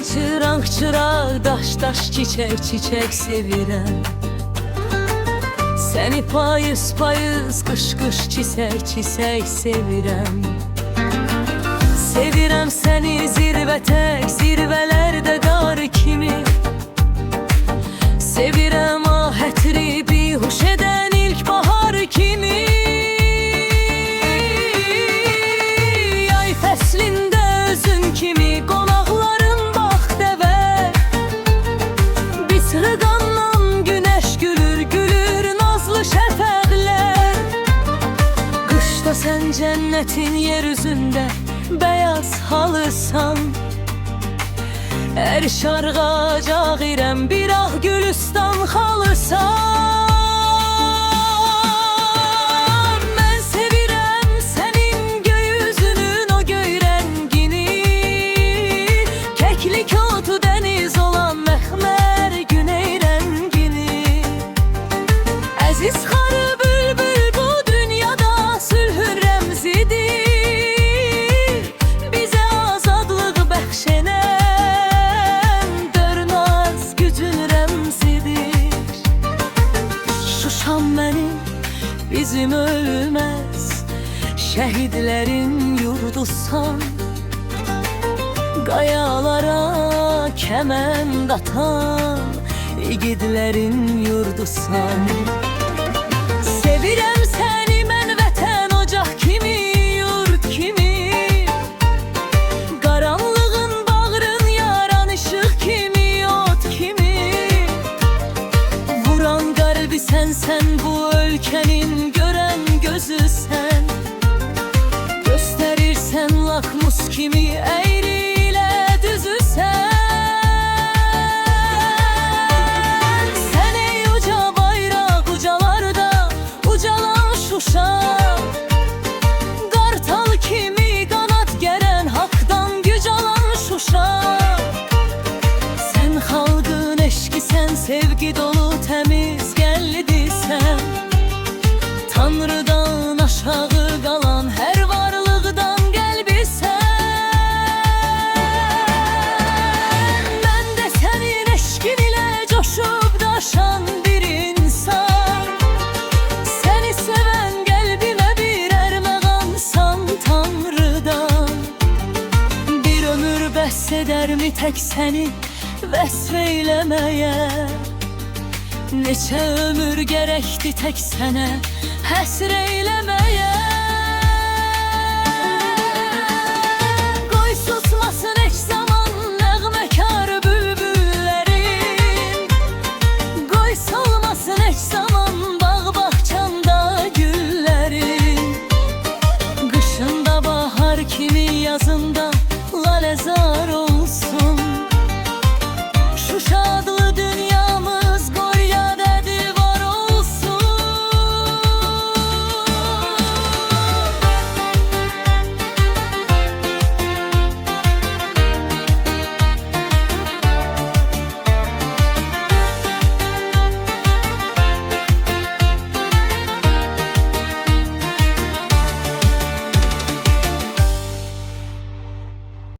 Çıraq-çıraq, daş-daş, çiçək-çiçək sevirəm. Səni payız-payız, qış-qış, çisək-çisək sevirəm. Sevirəm səni zirvə tək, zirvələrdə qar kimi. Sevirəm ahətri bihuş edən ilk bahar kimi. Yay fəslində özün kimi qonaqların bəxtəvər. Bisrıqandan günəş gülür, gülür nazlı şəfəqlər. Qışda sən cənnətin yer üzündə bəyaz halısan. Hər şarğacaq irəm bir ağ gülüstan xalısan. Mən sevirəm sənin göyüzünün o göy rəngini. Kəklik otu dəniz olan məxmər güney rəngini. Əziz xarı bülbül bu dünyada sülhün rəmzidir. Bizə azadlıq bəxş edən mənim, bizim ölməz şəhidlərin yurdusan. Qayalara kəmənd atan igidlərin yurdusan. Sevirəm səni mən vətən ocaq kimi, yurt kimi. Qaranlığın bağrın yaran işıq kimi, ot kimi. Vuran qəlbi sənsən, bu ölkənin görən gözü sən. Göstərirsən lakmus kimi əyri ilə düzü sən. Sən ey uca bayraq ucalarda ucalan Şuşa. Qartal kimi qanat gərən haqdan güc alan Şuşa. Sən xalqın eşqisən, sevgi dolu təmiz gəllidirsən. Tanrıdan aşağı qalan hər varlıqdan qəlbisən. Mən də sənin eşqin ilə coşub daşan bir insan. Səni sevən qəlbimə bir ərməğansan Tanrıdan. Bir ömür bəs edərmi tək səni vəsf eyləməyə? Neçə ömür gərəkdi tək sənə həsr eyləməyə?